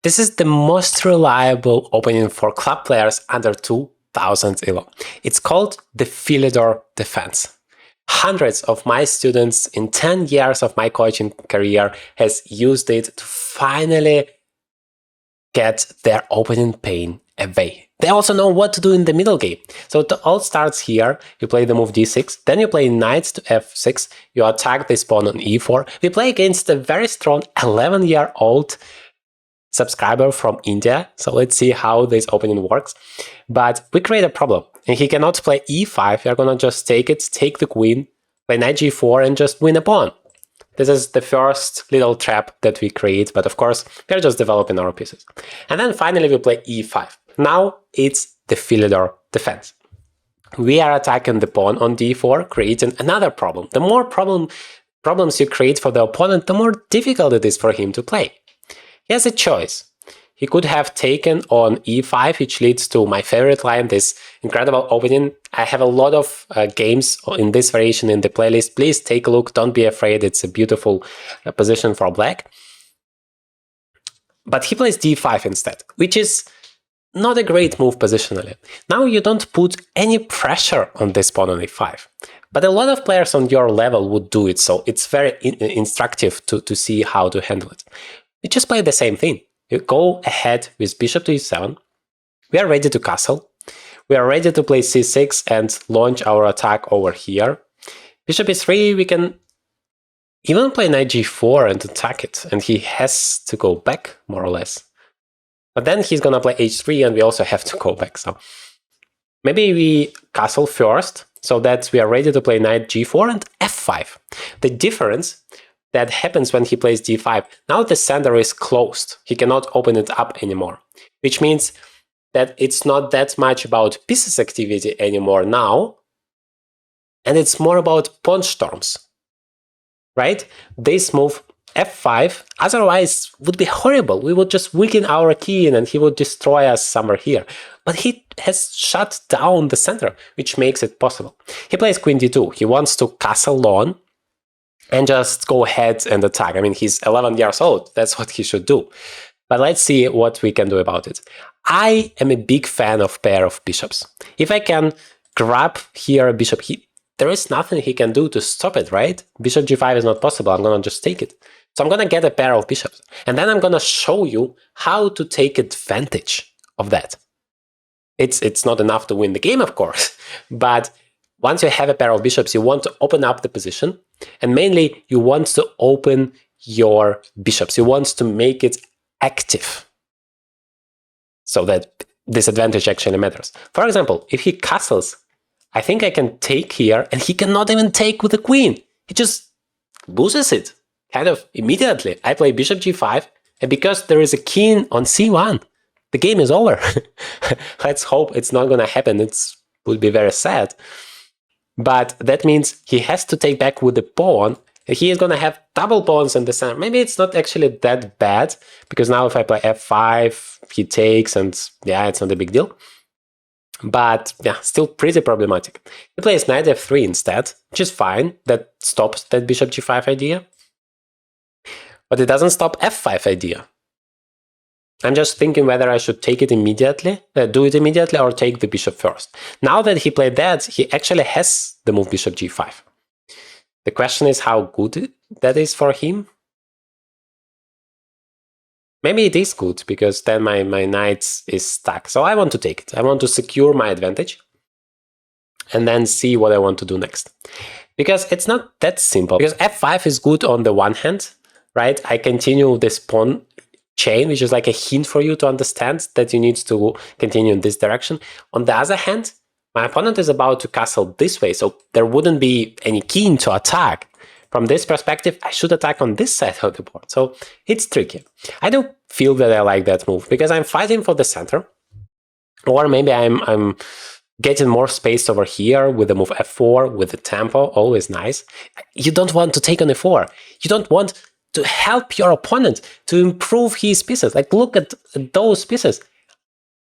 This is the most reliable opening for club players under 2000 ELO. It's called the Philidor defense. Hundreds of my students in 10 years of my coaching career has used it to finally get their opening pain away. They also know what to do in the middle game. So it all starts here. You play the move d6, then you play knight to f6, you attack this pawn on e4. We play against a very strong 11-year-old subscriber from India, so let's see how this opening works. But we create a problem, and he cannot play e5. We're gonna just take it, take the queen, play knight g4, and just win a pawn. This is the first little trap that we create, but of course, we're just developing our pieces. And then finally we play e5. Now it's the Philidor defense. We are attacking the pawn on d4, creating another problem. The more problems you create for the opponent, the more difficult it is for him to play. He has a choice. He could have taken on e5, which leads to my favorite line, this incredible opening. I have a lot of games in this variation in the playlist. Please take a look. Don't be afraid. It's a beautiful position for black. But he plays d5 instead, which is not a great move positionally. Now you don't put any pressure on this pawn on e5. But a lot of players on your level would do it, so it's very instructive to see how to handle it. We just play the same thing. You go ahead with bishop to e7. We are ready to castle. We are ready to play c6 and launch our attack over here. Bishop e3, we can even play knight g4 and attack it. And he has to go back, more or less. But then he's gonna play h3 and we also have to go back. So maybe we castle first so that we are ready to play knight g4 and f5. The difference that happens when he plays d5. Now the center is closed. He cannot open it up anymore, which means that it's not that much about pieces activity anymore now, and it's more about pawn storms, right? This move f5 otherwise would be horrible. We would just weaken our king and he would destroy us somewhere here. But he has shut down the center, which makes it possible. He plays queen d2. He wants to castle on and just go ahead and attack. I mean, he's 11 years old. That's what he should do. But let's see what we can do about it. I am a big fan of pair of bishops. If I can grab here a bishop, there is nothing he can do to stop it, right? Bishop g5 is not possible. I'm going to just take it. So I'm going to get a pair of bishops. And then I'm going to show you how to take advantage of that. It's not enough to win the game, of course. But once you have a pair of bishops, you want to open up the position. And mainly, you want to open your bishops. You want to make it active so that this advantage actually matters. For example, if he castles, I think I can take here, and he cannot even take with the queen. He just loses it, kind of immediately. I play bishop g5, and because there is a king on c1, the game is over. Let's hope it's not going to happen. It would be very sad. But that means he has to take back with the pawn. He is going to have double pawns in the center. Maybe it's not actually that bad, because now if I play f5, he takes, and yeah, it's not a big deal. But yeah, still pretty problematic. He plays knight f3 instead, which is fine. That stops that bishop g5 idea. But it doesn't stop f5 idea. I'm just thinking whether I should take it immediately, do it immediately, or take the bishop first. Now that he played that, he actually has the move bishop g5. The question is how good that is for him. Maybe it is good, because then my knight is stuck. So I want to take it. I want to secure my advantage and then see what I want to do next. Because it's not that simple. Because f5 is good on the one hand, right? I continue this pawn chain, which is like a hint for you to understand that you need to continue in this direction. On the other hand, my opponent is about to castle this way, so there wouldn't be any king to attack. From this perspective, I should attack on this side of the board, so it's tricky. I don't feel that I like that move, because I'm fighting for the center, or maybe I'm getting more space over here with the move f4, with the tempo, always nice. You don't want to take on e4. You don't want to help your opponent to improve his pieces. Like, look at those pieces.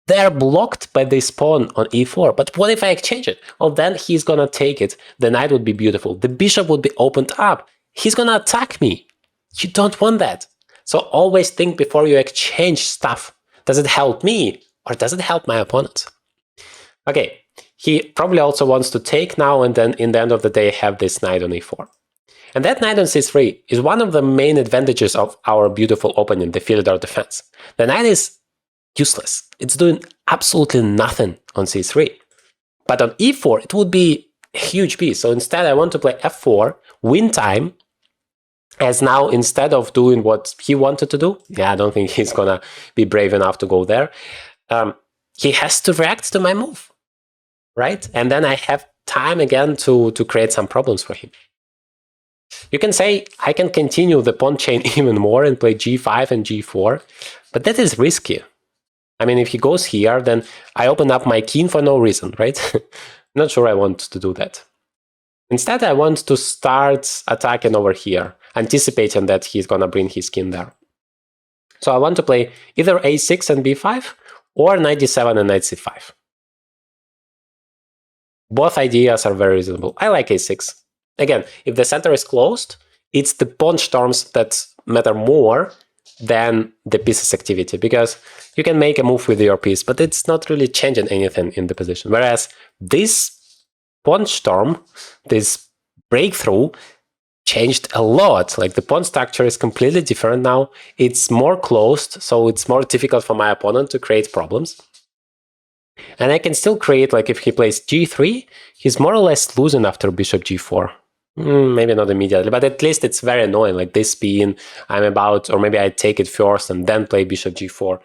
They're blocked by this pawn on e4. But what if I exchange it? Well, then he's gonna take it. The knight would be beautiful. The bishop would be opened up. He's gonna attack me. You don't want that. So always think before you exchange stuff. Does it help me or does it help my opponent? Okay, he probably also wants to take now and then in the end of the day have this knight on e4. And that knight on c3 is one of the main advantages of our beautiful opening, the Philidor defense. The knight is useless. It's doing absolutely nothing on c3. But on e4, it would be a huge piece. So instead, I want to play f4, win time, as now instead of doing what he wanted to do, I don't think he's gonna be brave enough to go there, he has to react to my move, right? And then I have time again to create some problems for him. You can say I can continue the pawn chain even more and play g5 and g4, but that is risky. I mean, if he goes here, then I open up my king for no reason, right? Not sure I want to do that. Instead, I want to start attacking over here, anticipating that he's gonna bring his king there. So I want to play either a6 and b5 or knight d7 and knight c5. Both ideas are very reasonable. I like a6. Again, if the center is closed, it's the pawn storms that matter more than the pieces activity, because you can make a move with your piece, but it's not really changing anything in the position. Whereas this pawn storm, this breakthrough, changed a lot. Like the pawn structure is completely different now. It's more closed, so it's more difficult for my opponent to create problems. And I can still create, like if he plays g3, he's more or less losing after bishop g4. Maybe not immediately, but at least it's very annoying. Like this spin, I'm about, or maybe I take it first and then play bishop g4.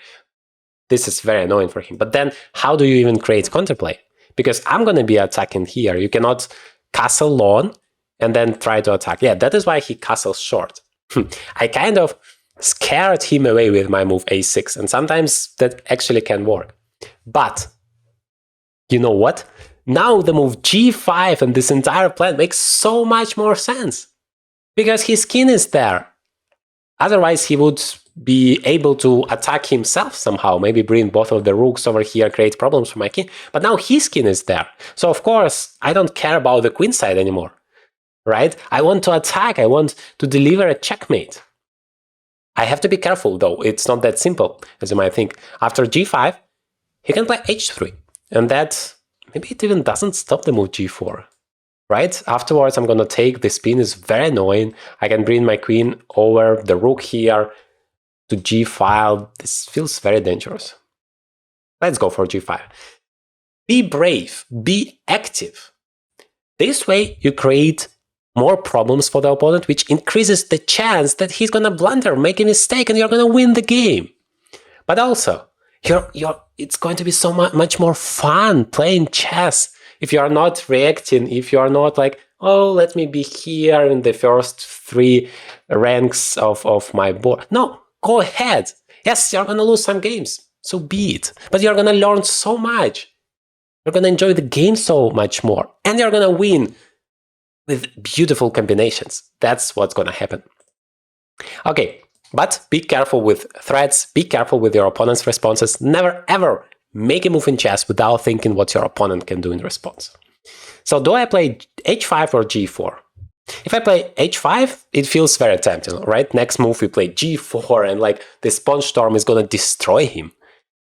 This is very annoying for him. But then how do you even create counterplay? Because I'm going to be attacking here. You cannot castle long and then try to attack. Yeah, that is why he castles short. I kind of scared him away with my move a6, and sometimes that actually can work. But you know what? Now the move g5 and this entire plan makes so much more sense, because his king is there. Otherwise, he would be able to attack himself somehow, maybe bring both of the rooks over here, create problems for my king. But now his king is there. So of course, I don't care about the queen side anymore, right? I want to attack. I want to deliver a checkmate. I have to be careful, though. It's not that simple, as you might think. After g5, he can play h3, and that maybe it even doesn't stop the move g4, right? Afterwards, I'm going to take the spin. Is very annoying. I can bring my queen over the rook here to g5. This feels very dangerous. Let's go for g5. Be brave. Be active. This way, you create more problems for the opponent, which increases the chance that he's going to blunder, make a mistake, and you're going to win the game. But also, it's going to be so much more fun playing chess if you are not reacting, if you are not like, oh, let me be here in the first 3 ranks of my board. No, go ahead. Yes, you're going to lose some games, so be it. But you're going to learn so much. You're going to enjoy the game so much more. And you're going to win with beautiful combinations. That's what's going to happen. Okay. But be careful with threats, be careful with your opponent's responses. Never ever make a move in chess without thinking what your opponent can do in response. So do I play h5 or g4? If I play h5, it feels very tempting, right? Next move we play g4 and like this pawn storm is going to destroy him.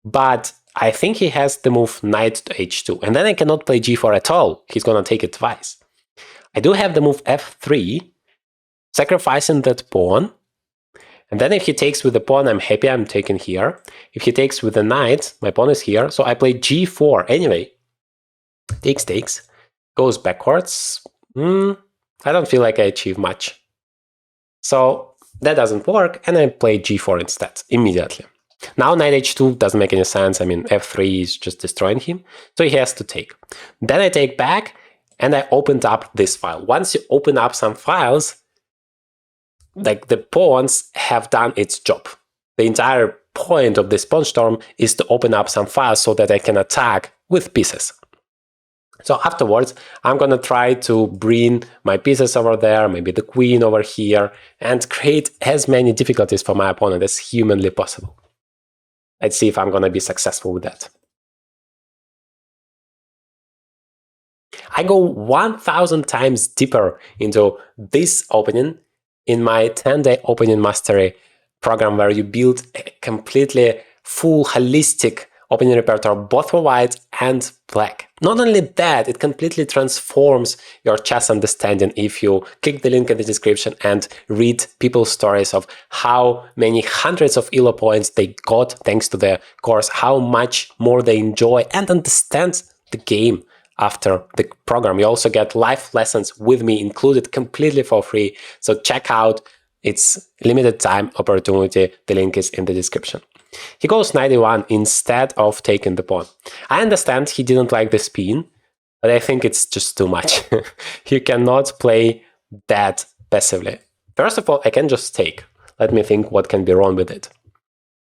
But I think he has the move knight to h2, and then I cannot play g4 at all. He's going to take it twice. I do have the move f3, sacrificing that pawn. And then if he takes with the pawn, I'm happy I'm taking here. If he takes with the knight, my pawn is here. So I play g4 anyway. Takes, goes backwards. I don't feel like I achieve much. So that doesn't work, and I play g4 instead, immediately. Now knight h2 doesn't make any sense. I mean, f3 is just destroying him. So he has to take. Then I take back, and I opened up this file. Once you open up some files, like the pawns have done its job. The entire point of this pawn storm is to open up some files so that I can attack with pieces. So afterwards, I'm going to try to bring my pieces over there, maybe the queen over here, and create as many difficulties for my opponent as humanly possible. Let's see if I'm going to be successful with that. I go 1,000 times deeper into this opening in my 10-day opening mastery program where you build a completely full, holistic opening repertoire, both for white and black. Not only that, it completely transforms your chess understanding if you click the link in the description and read people's stories of how many hundreds of ELO points they got thanks to the course, how much more they enjoy and understand the game after the program. You also get live lessons with me included completely for free. So check out, it's limited time opportunity. The link is in the description. He goes 91 instead of taking the pawn. I understand he didn't like the spin, but I think it's just too much. You cannot play that passively. First of all, I can just take. Let me think what can be wrong with it.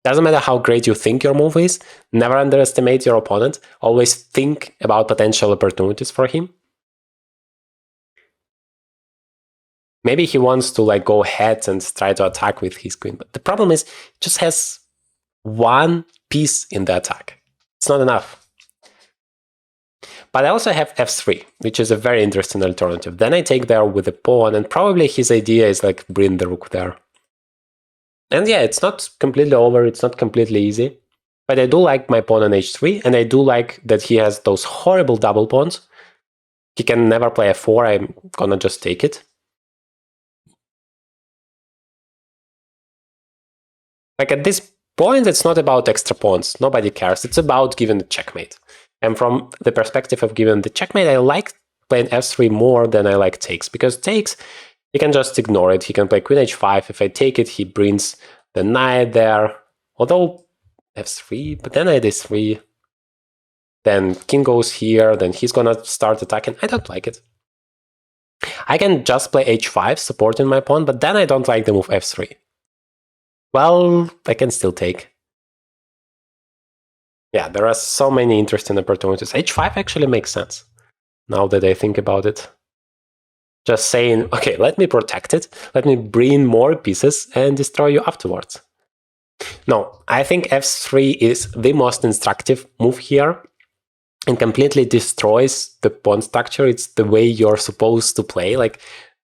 Doesn't matter how great you think your move is, never underestimate your opponent. Always think about potential opportunities for him. Maybe he wants to like go ahead and try to attack with his queen, but the problem is he just has one piece in the attack. It's not enough. But I also have f3, which is a very interesting alternative. Then I take there with the pawn, and probably his idea is like bring the rook there. And yeah, it's not completely over, it's not completely easy. But I do like my pawn on h3, and I do like that he has those horrible double pawns. He can never play f4, I'm gonna just take it. Like at this point, it's not about extra pawns, nobody cares, it's about giving the checkmate. And from the perspective of giving the checkmate, I like playing f3 more than I like takes, because takes, you can just ignore it. He can play queen h5, if I take it, he brings the knight there, although f3, but then knight h3, then king goes here, then he's gonna start attacking. I don't like it. I can just play h5, supporting my pawn, but then I don't like the move f3. Well, I can still take. Yeah, there are so many interesting opportunities. h5 actually makes sense, now that I think about it. Just saying, okay, let me protect it, let me bring more pieces and destroy you afterwards. No, I think f3 is the most instructive move here and completely destroys the pawn structure. It's the way you're supposed to play, like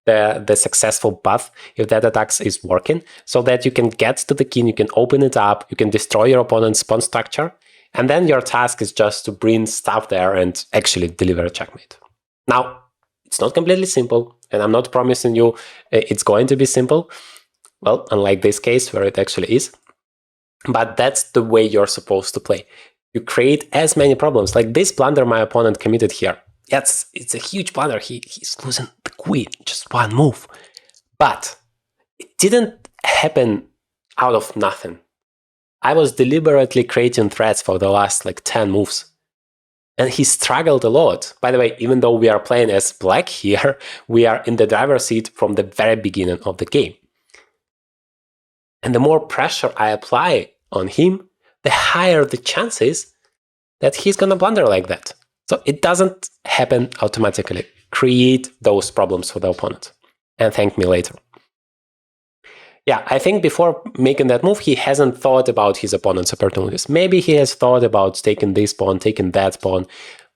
the successful path, if that attack is working, so that you can get to the king, you can open it up, you can destroy your opponent's pawn structure, and then your task is just to bring stuff there and actually deliver a checkmate. Now, it's not completely simple, and I'm not promising you it's going to be simple. Well, unlike this case where it actually is. But that's the way you're supposed to play. You create as many problems. Like this blunder my opponent committed here. Yes, it's a huge blunder. He's losing the queen, just one move. But it didn't happen out of nothing. I was deliberately creating threats for the last like 10 moves. And he struggled a lot. By the way, even though we are playing as black here, we are in the driver's seat from the very beginning of the game. And the more pressure I apply on him, the higher the chances that he's gonna blunder like that. So it doesn't happen automatically. Create those problems for the opponent and thank me later. Yeah, I think before making that move, he hasn't thought about his opponent's opportunities. Maybe he has thought about taking this pawn, taking that pawn,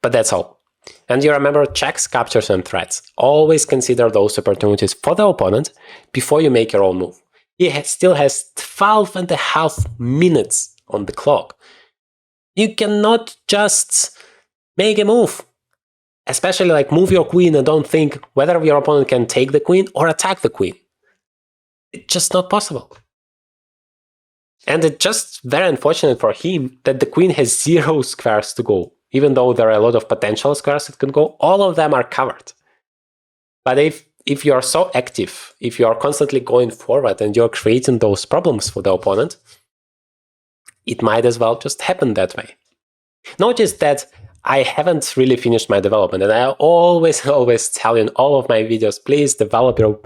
but that's all. And you remember checks, captures, and threats. Always consider those opportunities for the opponent before you make your own move. He still has 12.5 minutes on the clock. You cannot just make a move. Especially like move your queen and don't think whether your opponent can take the queen or attack the queen. It's just not possible. And it's just very unfortunate for him that the queen has 0 squares to go. Even though there are a lot of potential squares that can go, all of them are covered. But if you are so active, if you are constantly going forward and you're creating those problems for the opponent, it might as well just happen that way. Notice that I haven't really finished my development, and I always tell you in all of my videos, please develop your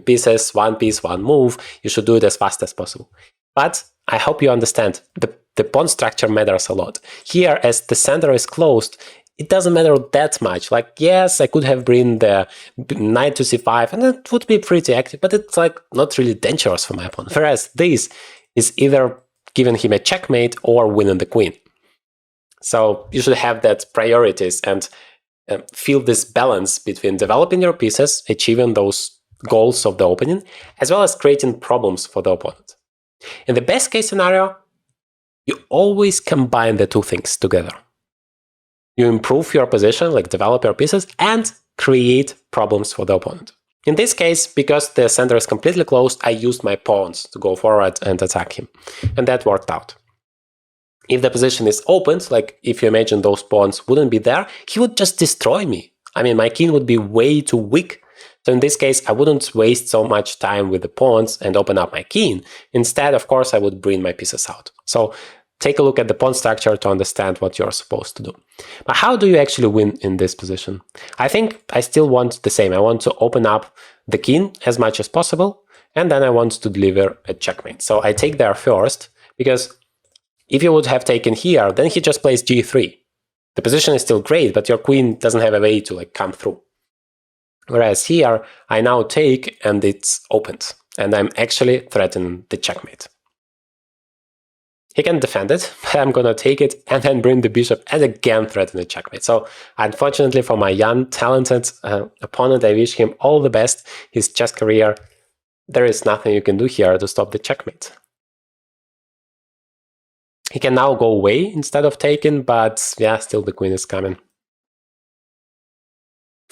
pieces, one piece, one move. You should do it as fast as possible. But I hope you understand, the pawn structure matters a lot. Here, as the center is closed, it doesn't matter that much. Like, yes, I could have bring the knight to c5, and it would be pretty active, but it's like not really dangerous for my opponent. Whereas this is either giving him a checkmate or winning the queen. So you should have that priorities and feel this balance between developing your pieces, achieving those goals of the opening, as well as creating problems for the opponent. In the best case scenario, you always combine the two things together. You improve your position, like develop your pieces, and create problems for the opponent. In this case, because the center is completely closed, I used my pawns to go forward and attack him. And that worked out. If the position is opened, like if you imagine those pawns wouldn't be there, he would just destroy me. I mean, my king would be way too weak. So in this case, I wouldn't waste so much time with the pawns and open up my king. Instead, of course, I would bring my pieces out. So take a look at the pawn structure to understand what you're supposed to do. But how do you actually win in this position? I think I still want the same. I want to open up the king as much as possible, and then I want to deliver a checkmate. So I take there first, because if you would have taken here, then he just plays g3. The position is still great, but your queen doesn't have a way to come through. Whereas here, I now take and it's opened, and I'm actually threatening the checkmate. He can defend it, but I'm gonna take it and then bring the bishop and again threaten a checkmate. So unfortunately for my young, talented opponent, I wish him all the best. His chess career, there is nothing you can do here to stop the checkmate. He can now go away instead of taking, but yeah, still the queen is coming.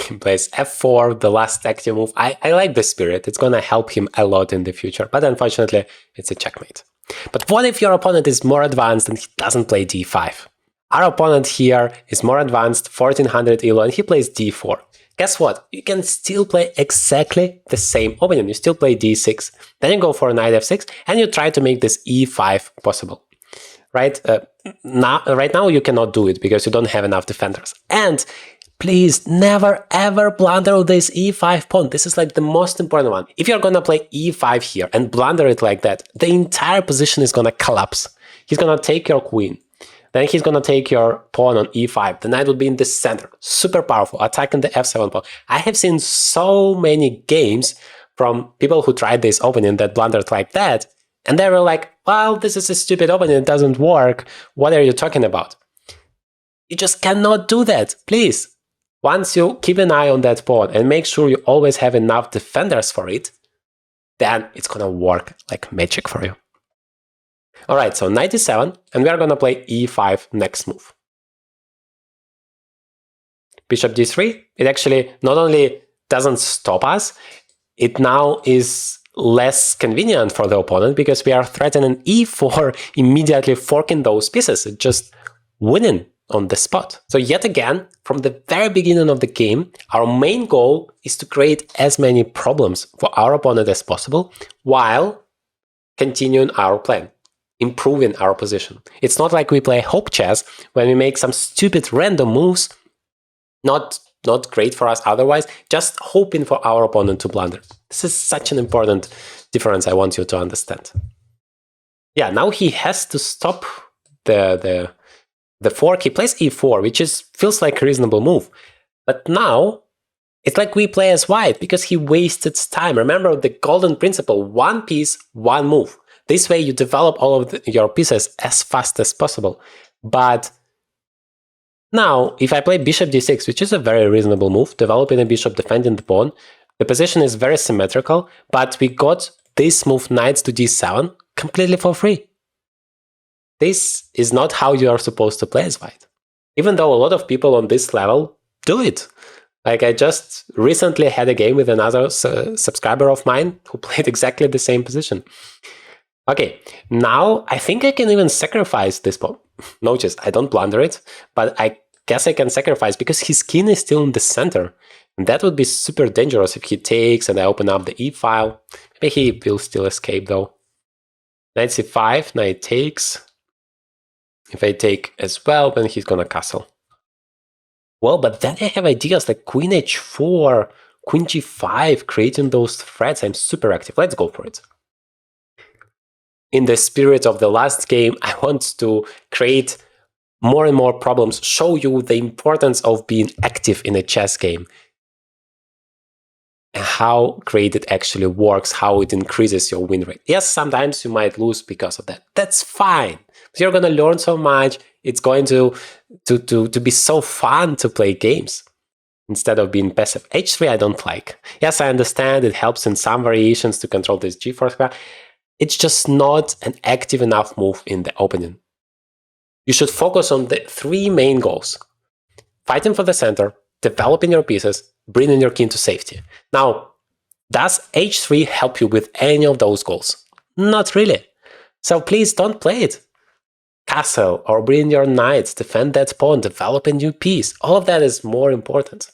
He plays f4, the last active move. I like the spirit. It's gonna help him a lot in the future, but unfortunately, it's a checkmate. But what if your opponent is more advanced and he doesn't play d5? Our opponent here is more advanced, 1400 elo, and he plays d4. Guess what? You can still play exactly the same opening. You still play d6, then you go for knight f6, and you try to make this e5 possible. Right now you cannot do it because you don't have enough defenders. And please never ever blunder this e5 pawn. This is like the most important one. If you're gonna play e5 here and blunder it like that, the entire position is gonna collapse. He's gonna take your queen. Then he's gonna take your pawn on e5. The knight would be in the center. Super powerful, attacking the f7 pawn. I have seen so many games from people who tried this opening that blundered like that, and they were like, well, this is a stupid opening, it doesn't work. What are you talking about? You just cannot do that, please. Once you keep an eye on that pawn and make sure you always have enough defenders for it, then it's gonna work like magic for you. Alright, so knight e7, and we are gonna play e5 next move. Bishop d3, it actually not only doesn't stop us, it now is less convenient for the opponent because we are threatening e4, immediately forking those pieces, just winning on the spot. So yet again, from the very beginning of the game, our main goal is to create as many problems for our opponent as possible while continuing our plan, improving our position. It's not like we play hope chess when we make some stupid random moves, not great for us otherwise, just hoping for our opponent to blunder. This is such an important difference I want you to understand. Yeah, now he has to stop the fork. He plays e4, which feels like a reasonable move. But now, it's like we play as white because he wasted time. Remember the golden principle, one piece, one move. This way you develop all of your pieces as fast as possible. But now, if I play bishop d6, which is a very reasonable move, developing a bishop, defending the pawn, the position is very symmetrical, but we got this move knight to d7 completely for free. This is not how you are supposed to play as white. Even though a lot of people on this level do it. Like I just recently had a game with another subscriber of mine who played exactly the same position. Okay, now I think I can even sacrifice this pawn. Notice, I don't blunder it, but I guess I can sacrifice because his king is still in the center. And that would be super dangerous if he takes and I open up the e-file. Maybe he will still escape though. Knight c5, knight takes. If I take as well, then he's gonna castle. Well, but then I have ideas like queen h4, queen g5, creating those threats. I'm super active. Let's go for it. In the spirit of the last game, I want to create more and more problems, show you the importance of being active in a chess game, and how great it actually works, how it increases your win rate. Yes, sometimes you might lose because of that. That's fine. But you're going to learn so much. It's going to be so fun to play games instead of being passive. h3 I don't like. Yes, I understand it helps in some variations to control this g4 square. it's just not an active enough move in the opening. You should focus on the 3 main goals: fighting for the center, developing your pieces, bringing your king to safety. Now, does h3 help you with any of those goals? Not really. So please don't play it. Castle or bring your knights, defend that pawn, develop a new piece. All of that is more important.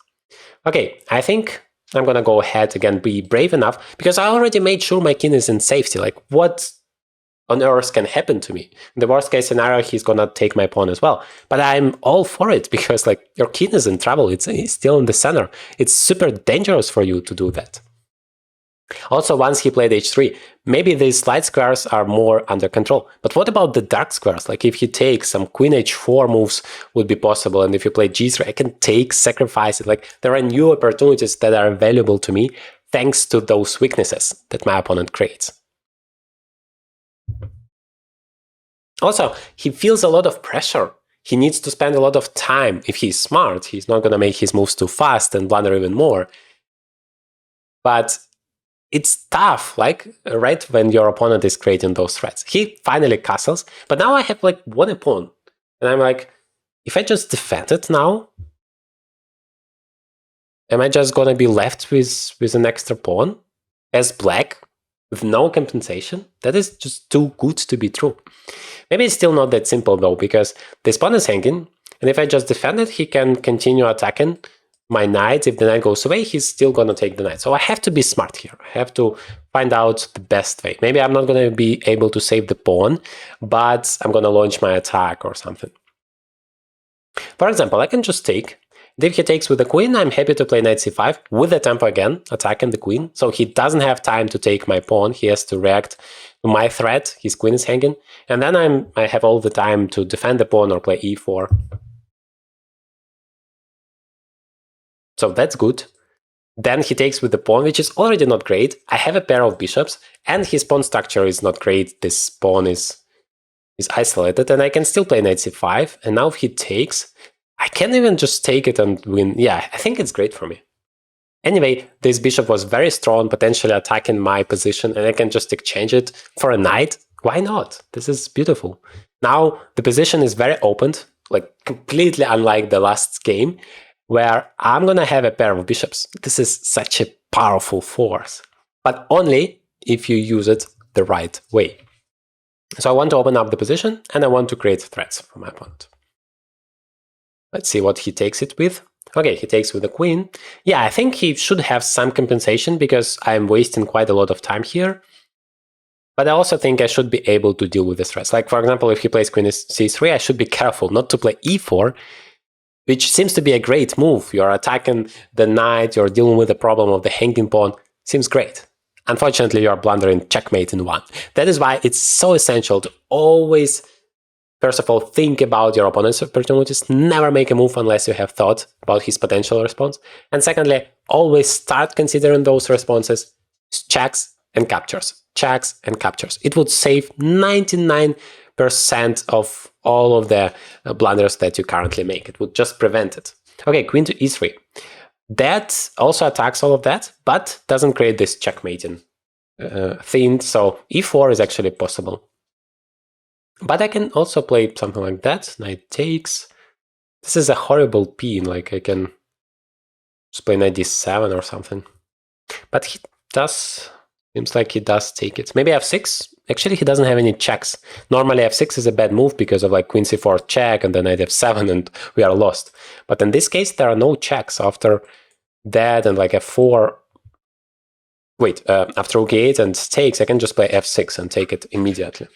Okay, I think I'm gonna go ahead again, be brave enough, because I already made sure my king is in safety. Like, what on earth can happen to me? In the worst case scenario, he's gonna take my pawn as well. But I'm all for it, because like, your king is in trouble. It's still in the center. It's super dangerous for you to do that. Also, once he played h3, maybe these light squares are more under control. But what about the dark squares? Like, if he takes some queen h4 moves would be possible, and if you play g3, I can take, sacrifice it. Like, there are new opportunities that are available to me thanks to those weaknesses that my opponent creates. Also, he feels a lot of pressure. He needs to spend a lot of time. If he's smart, he's not going to make his moves too fast and blunder even more. But it's tough, like, right when your opponent is creating those threats. He finally castles, but now I have like 1 pawn. And I'm like, if I just defend it now, am I just gonna be left with an extra pawn as black with no compensation? That is just too good to be true. Maybe it's still not that simple though, because this pawn is hanging, and if I just defend it, he can continue attacking my knight. If the knight goes away, he's still gonna take the knight. So I have to be smart here. I have to find out the best way. Maybe I'm not gonna be able to save the pawn, but I'm gonna launch my attack or something. For example, I can just take. If he takes with the queen, I'm happy to play knight c5 with the tempo again, attacking the queen. So he doesn't have time to take my pawn. He has to react to my threat. His queen is hanging. And then I have all the time to defend the pawn or play e4. So that's good. Then he takes with the pawn, which is already not great. I have a pair of bishops, and his pawn structure is not great. This pawn is isolated, and I can still play knight c5. And now if he takes, I can't even just take it and win. Yeah, I think it's great for me. Anyway, this bishop was very strong, potentially attacking my position, and I can just exchange it for a knight. Why not? This is beautiful. Now the position is very opened, like completely unlike the last game, where I'm gonna have a pair of bishops. This is such a powerful force, but only if you use it the right way. So I want to open up the position, and I want to create threats for my opponent. Let's see what he takes it with. Okay, he takes with the queen. Yeah, I think he should have some compensation because I'm wasting quite a lot of time here. But I also think I should be able to deal with the threats. Like, for example, if he plays queen c3, I should be careful not to play e4, which seems to be a great move. You're attacking the knight, you're dealing with the problem of the hanging pawn. Seems great. Unfortunately, you're blundering checkmate in 1. That is why it's so essential to always, first of all, think about your opponent's opportunities. Never make a move unless you have thought about his potential response. And secondly, always start considering those responses checks and captures. Checks and captures. It would save 99% of all of the blunders that you currently make. It would just prevent it. Okay, queen to e3. That also attacks all of that, but doesn't create this checkmating thing. So e4 is actually possible. But I can also play something like that. Knight takes. This is a horrible pin. Like, I can just play knight d7 or something. But he does. Seems like he does take it. Maybe f6. Actually, he doesn't have any checks. Normally, f6 is a bad move because of like queen c4 check and then knight f7, and we are lost. But in this case, there are no checks after that and like f4. Wait, after ok8 and takes, I can just play f6 and take it immediately.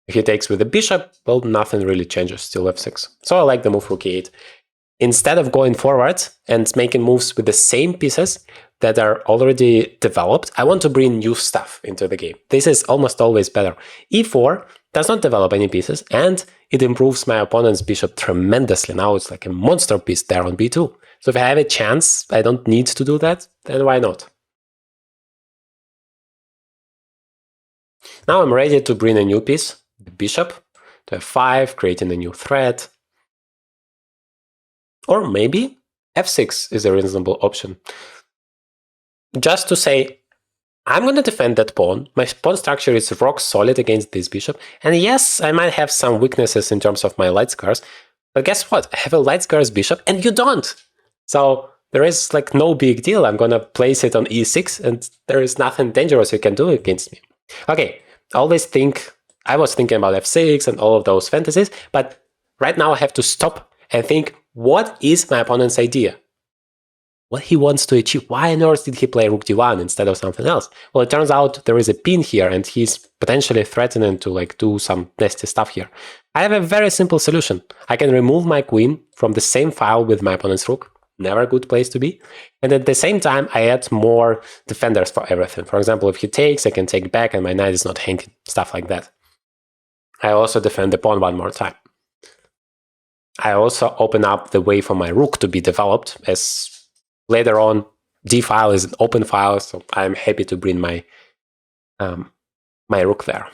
If he takes with the bishop, well, nothing really changes, still f6. So I like the move rook e8. Instead of going forward and making moves with the same pieces that are already developed, I want to bring new stuff into the game. This is almost always better. e4 does not develop any pieces, and it improves my opponent's bishop tremendously. Now it's like a monster piece there on b2. So if I have a chance, I don't need to do that, then why not? Now I'm ready to bring a new piece, the bishop, to f5, creating a new threat. Or maybe f6 is a reasonable option. just to say, I'm going to defend that pawn. My pawn structure is rock solid against this bishop. And yes, I might have some weaknesses in terms of my light squares. But guess what? I have a light squares bishop and you don't. So there is like no big deal. I'm going to place it on e6 and there is nothing dangerous you can do against me. Okay, always think, I was thinking about f6 and all of those fantasies, but right now I have to stop and think, what is my opponent's idea? What he wants to achieve? Why on earth did he play rook d1 instead of something else? Well, it turns out there is a pin here and he's potentially threatening to like do some nasty stuff here. I have a very simple solution. I can remove my queen from the same file with my opponent's rook. Never a good place to be. And at the same time, I add more defenders for everything. For example, if he takes, I can take back and my knight is not hanging, stuff like that. I also defend the pawn one more time. I also open up the way for my rook to be developed, as later on d file is an open file, so I'm happy to bring my my rook there.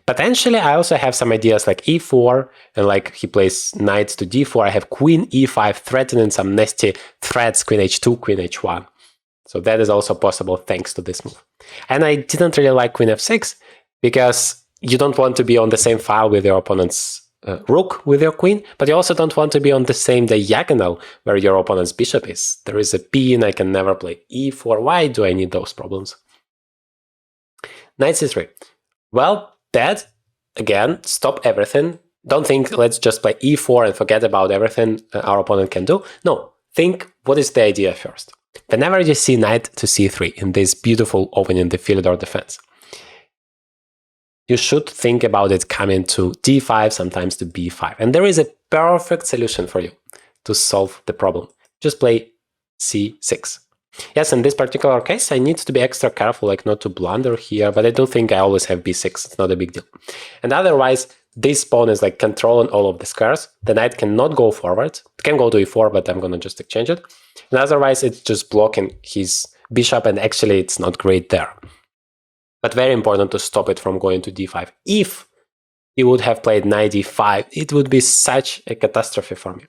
Potentially, I also have some ideas like e4, and like he plays knight to d4. I have queen e5 threatening some nasty threats, queen h2, queen h1. So that is also possible thanks to this move. And I didn't really like queen f6 because you don't want to be on the same file with your opponent's rook with your queen, but you also don't want to be on the same diagonal where your opponent's bishop is. There is a pin, I can never play e4. Why do I need those problems? Knight c3. Well, that, again, stop everything. Don't think, let's just play e4 and forget about everything our opponent can do. No, think, what is the idea first? Whenever you see knight to c3 in this beautiful opening the Philidor defense, you should think about it coming to d5, sometimes to b5. And there is a perfect solution for you to solve the problem. Just play c6. Yes, in this particular case, I need to be extra careful, like not to blunder here, but I do think I always have b6. It's not a big deal. And otherwise, this pawn is like controlling all of the squares. The knight cannot go forward. It can go to e4, but I'm going to just exchange it. And otherwise, it's just blocking his bishop, and actually, it's not great there. But very important to stop it from going to d5. If he would have played knight d5, it would be such a catastrophe for me.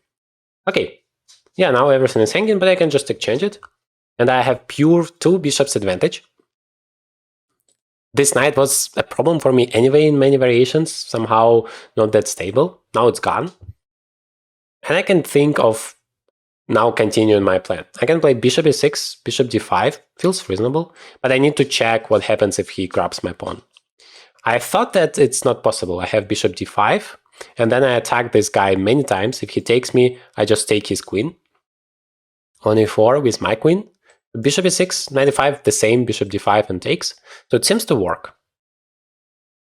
Okay, yeah, now everything is hanging, but I can just exchange it. And I have pure 2 bishops advantage. This knight was a problem for me anyway in many variations, somehow not that stable. Now it's gone. And I can think of now continuing my plan. I can play bishop e6, bishop d5, feels reasonable, but I need to check what happens if he grabs my pawn. I thought that it's not possible. I have bishop d5, and then I attack this guy many times. If he takes me, I just take his queen. On e4 with my queen. Bishop e6, knight e5, the same, bishop d5 and takes. So it seems to work.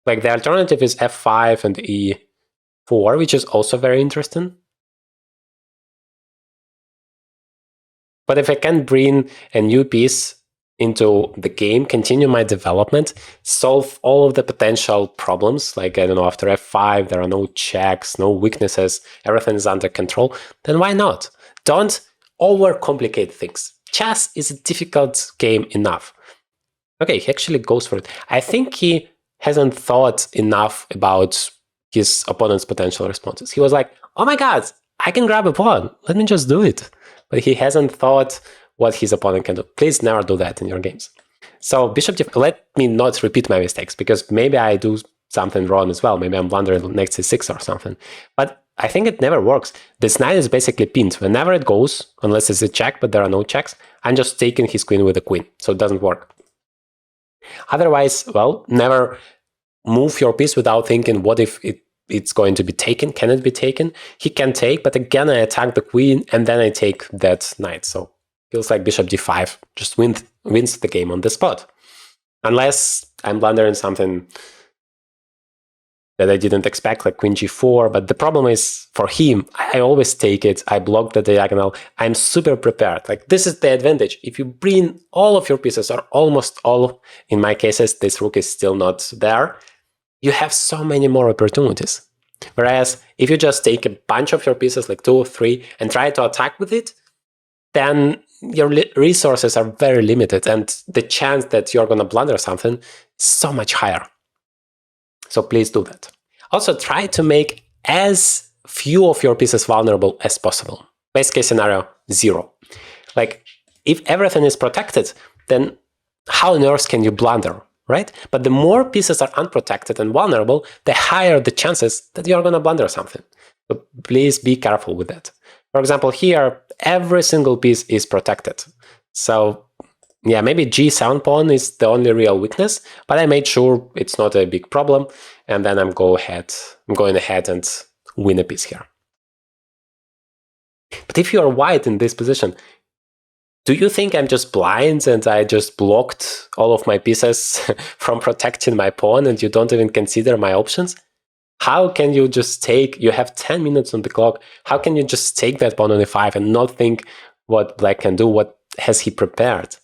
Like the alternative is f5 and e4, which is also very interesting. But if I can bring a new piece into the game, continue my development, solve all of the potential problems, like, I don't know, after f5, there are no checks, no weaknesses, everything is under control, then why not? Don't overcomplicate things. Chess is a difficult game enough. Okay, he actually goes for it. I think he hasn't thought enough about his opponent's potential responses. He was like, oh my god, I can grab a pawn, let me just do it. But he hasn't thought what his opponent can do. Please never do that in your games. So bishop d5, let me not repeat my mistakes, because maybe I do something wrong as well. Maybe I'm blundering next c6 or something. But I think it never works. This knight is basically pinned. Whenever it goes, unless it's a check, but there are no checks, I'm just taking his queen with a queen. So it doesn't work. Otherwise, well, never move your piece without thinking, what if it's going to be taken? Can it be taken? He can take, but again, I attack the queen and then I take that knight. So feels like bishop d5 just wins the game on the spot. Unless I'm blundering something that I didn't expect, like queen g4. But the problem is, for him, I always take it. I block the diagonal. I'm super prepared. Like, this is the advantage. If you bring all of your pieces, or almost all, in my cases, this rook is still not there, you have so many more opportunities. Whereas if you just take a bunch of your pieces, like 2 or 3, and try to attack with it, then your resources are very limited, and the chance that you're going to blunder something is so much higher. So please do that. Also, try to make as few of your pieces vulnerable as possible. Best case scenario, 0. Like, if everything is protected, then how on earth can you blunder, right? But the more pieces are unprotected and vulnerable, the higher the chances that you're going to blunder something. So please be careful with that. For example, here, every single piece is protected. So yeah, maybe G7 pawn is the only real weakness, but I made sure it's not a big problem, and then I'm going ahead and win a piece here. But if you are white in this position, do you think I'm just blind and I just blocked all of my pieces from protecting my pawn and you don't even consider my options? How can you just take, you have 10 minutes on the clock, how can you just take that pawn on e5 and not think what black can do, what has he prepared?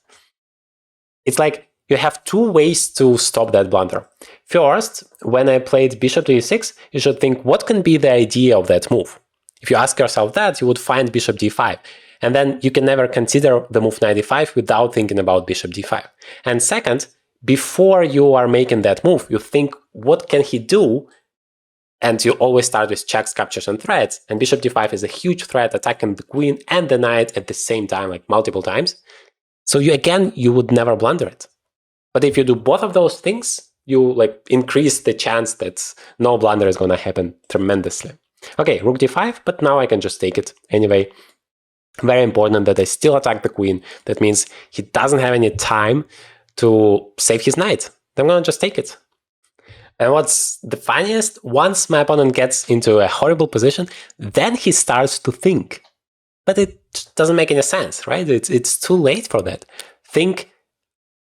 It's like you have two ways to stop that blunder. First, when I played bishop to e6, you should think, what can be the idea of that move? If you ask yourself that, you would find bishop d5. And then you can never consider the move knight e5 without thinking about bishop d5. And second, before you are making that move, you think, what can he do? And you always start with checks, captures, and threats. And bishop d5 is a huge threat, attacking the queen and the knight at the same time, like multiple times. So you would never blunder it. But if you do both of those things, you like increase the chance that no blunder is going to happen tremendously. Okay, rook d5, but now I can just take it anyway. Very important that I still attack the queen. That means he doesn't have any time to save his knight. I'm going to just take it. And what's the funniest, once my opponent gets into a horrible position, then he starts to think. But it doesn't make any sense, right? It's too late for that. Think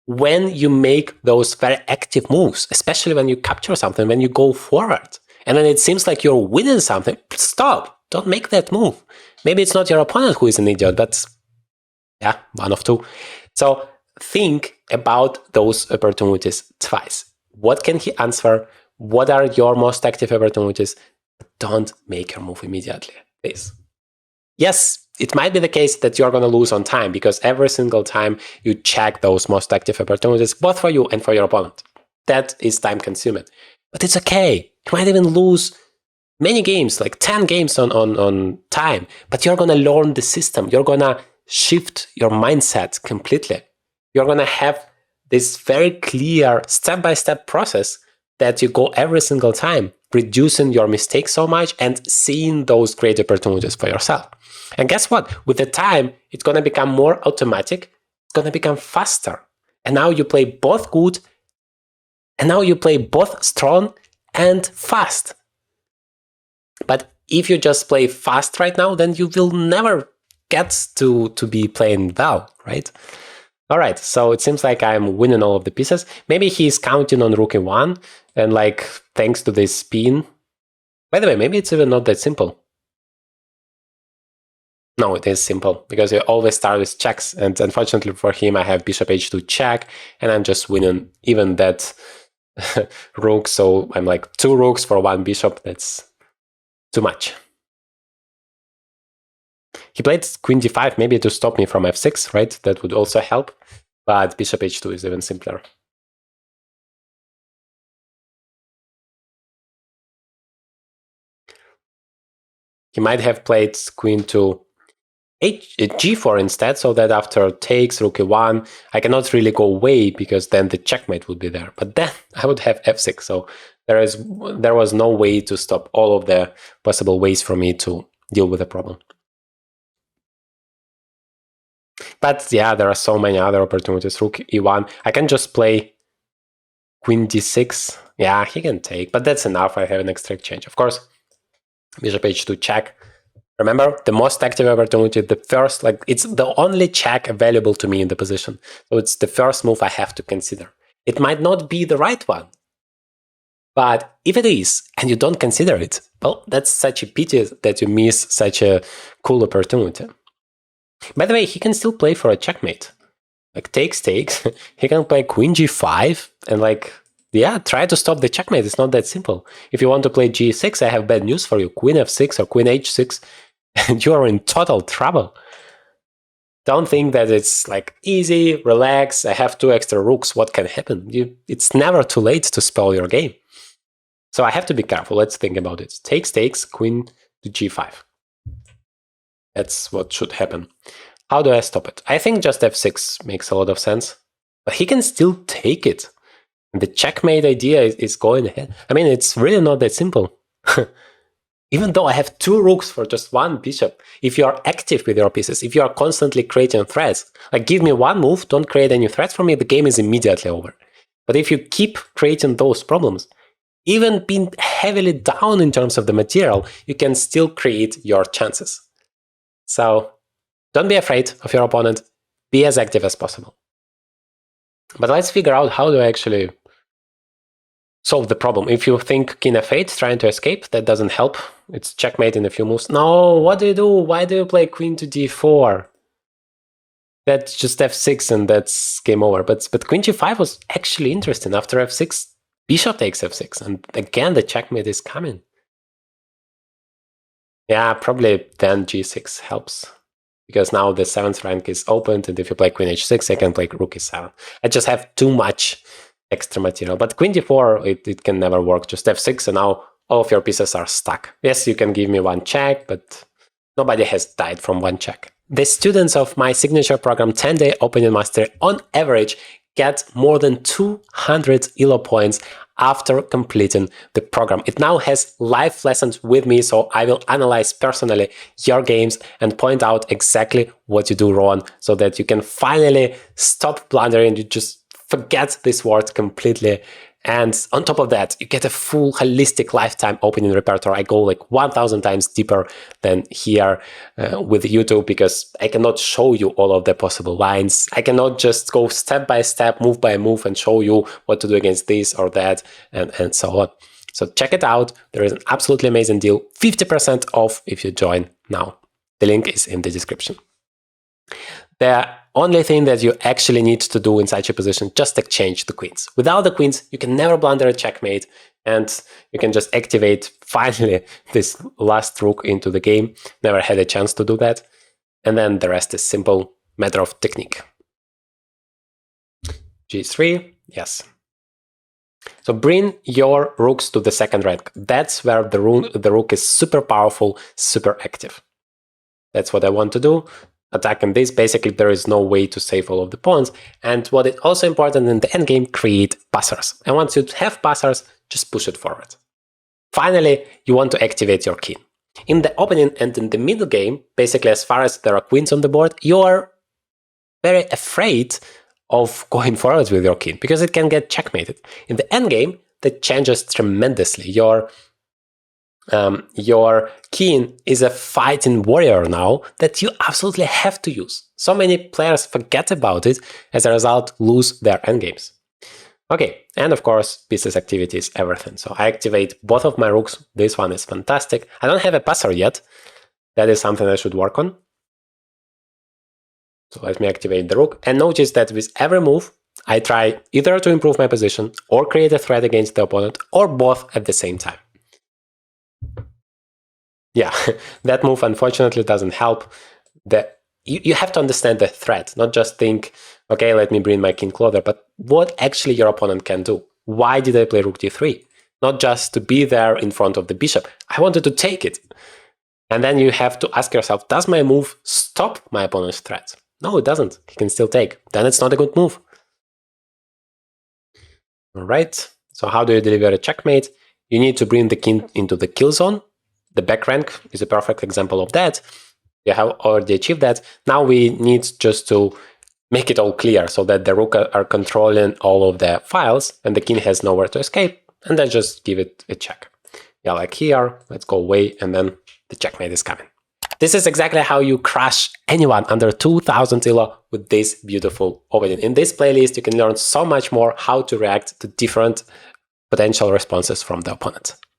when you make those very active moves, especially when you capture something, when you go forward, and then it seems like you're winning something, stop. Don't make that move. Maybe it's not your opponent who is an idiot, but yeah, one of two. So think about those opportunities twice. What can he answer? What are your most active opportunities? Don't make your move immediately, please. Yes, it might be the case that you're going to lose on time, because every single time you check those most active opportunities, both for you and for your opponent, that is time consuming. But it's okay. You might even lose many games, like 10 games on time, but you're going to learn the system. You're going to shift your mindset completely. You're going to have this very clear step-by-step process that you go every single time, reducing your mistakes so much and seeing those great opportunities for yourself. And guess what? With the time, it's going to become more automatic. It's going to become faster. And now you play both good, and now you play both strong and fast. But if you just play fast right now, then you will never get to be playing well, right? All right, so it seems like I'm winning all of the pieces. Maybe he's counting on rook e1, and like, thanks to this spin. By the way, maybe it's even not that simple. No, it is simple, because you always start with checks, and unfortunately for him, I have bishop h2 check, and I'm just winning even that rook, so I'm like 2 rooks for 1 bishop. That's too much. He played queen d5 maybe to stop me from f6, right? That would also help, but bishop h2 is even simpler. He might have played queen to g4 instead, so that after takes rook e1, I cannot really go away, because then the checkmate would be there. But then I would have f6, so there was no way to stop all of the possible ways for me to deal with the problem. But yeah, there are so many other opportunities. Rook e1, I can just play queen d6. Yeah, he can take, but that's enough. I have an extra exchange. Of course, bishop h2 check. Remember, the most active opportunity, the first, like, it's the only check available to me in the position. So it's the first move I have to consider. It might not be the right one, but if it is, and you don't consider it, well, that's such a pity that you miss such a cool opportunity. By the way, he can still play for a checkmate. Like, takes. He can play queen g5, and like, yeah, try to stop the checkmate. It's not that simple. If you want to play g6, I have bad news for you. Queen f6 or queen h6, and you are in total trouble. Don't think that it's like easy, relax, I have 2 extra rooks, what can happen? It's never too late to spoil your game. So I have to be careful. Let's think about it. Takes, queen to g5. That's what should happen. How do I stop it? I think just f6 makes a lot of sense, but he can still take it. The checkmate idea is going ahead. I mean, it's really not that simple. Even though I have 2 rooks for just 1 bishop, if you are active with your pieces, if you are constantly creating threats, like give me 1 move, don't create any threats for me, the game is immediately over. But if you keep creating those problems, even being heavily down in terms of the material, you can still create your chances. So don't be afraid of your opponent, be as active as possible. But let's figure out how to actually solve the problem. If you think king f8 trying to escape, that doesn't help. It's checkmate in a few moves. No, what do you do? Why do you play queen to d4? That's just f6 and that's game over. But queen g5 was actually interesting. After f6, bishop takes f6. And again, the checkmate is coming. Yeah, probably then g6 helps. Because now the 7th rank is opened. And if you play queen h6, I can play rook e7. I just have too much extra material. But queen d4, it can never work. Just f6 and now all of your pieces are stuck. Yes, you can give me 1 check, but nobody has died from 1 check. The students of my signature program 10-day opening mastery on average get more than 200 ELO points after completing the program. It now has live lessons with me, so I will analyze personally your games and point out exactly what you do wrong so that you can finally stop blundering. You just forget this word completely. And on top of that, you get a full holistic lifetime opening repertoire. I go like 1000 times deeper than here with YouTube because I cannot show you all of the possible lines. I cannot just go step by step, move by move and show you what to do against this or that and so on. So check it out. There is an absolutely amazing deal, 50% off if you join now. The link is in the description. The only thing that you actually need to do in such a position, just exchange the queens. Without the queens, you can never blunder a checkmate, and you can just activate finally this last rook into the game. Never had a chance to do that. And then the rest is simple, matter of technique. g3, yes. So bring your rooks to the 2nd rank. That's where the rook is super powerful, super active. That's what I want to do. Attacking this, basically there is no way to save all of the pawns. And what is also important in the endgame, create passers. And once you have passers, just push it forward. Finally, you want to activate your king. In the opening and in the middle game, basically as far as there are queens on the board, you are very afraid of going forward with your king because it can get checkmated. In the endgame, that changes tremendously. Your king is a fighting warrior now that you absolutely have to use. So many players forget about it, as a result lose their endgames. Okay, and of course, pieces activity is everything. So I activate both of my rooks. This one is fantastic. I don't have a passer yet. That is something I should work on. So let me activate the rook. And notice that with every move, I try either to improve my position or create a threat against the opponent, or both at the same time. Yeah, that move unfortunately doesn't help. You have to understand the threat, not just think, okay, let me bring my king closer, but what actually your opponent can do. Why did I play rook d3? Not just to be there in front of the bishop. I wanted to take it. And then you have to ask yourself, does my move stop my opponent's threat? No, it doesn't. He can still take. Then it's not a good move. All right, so how do you deliver a checkmate? You need to bring the king into the kill zone. The back rank is a perfect example of that. You have already achieved that. Now we need just to make it all clear so that the rook are controlling all of the files and the king has nowhere to escape, and then just give it a check. Yeah, like here, let's go away, and then the checkmate is coming. This is exactly how you crush anyone under 2000 ELO with this beautiful opening. In this playlist, you can learn so much more how to react to different potential responses from the opponent.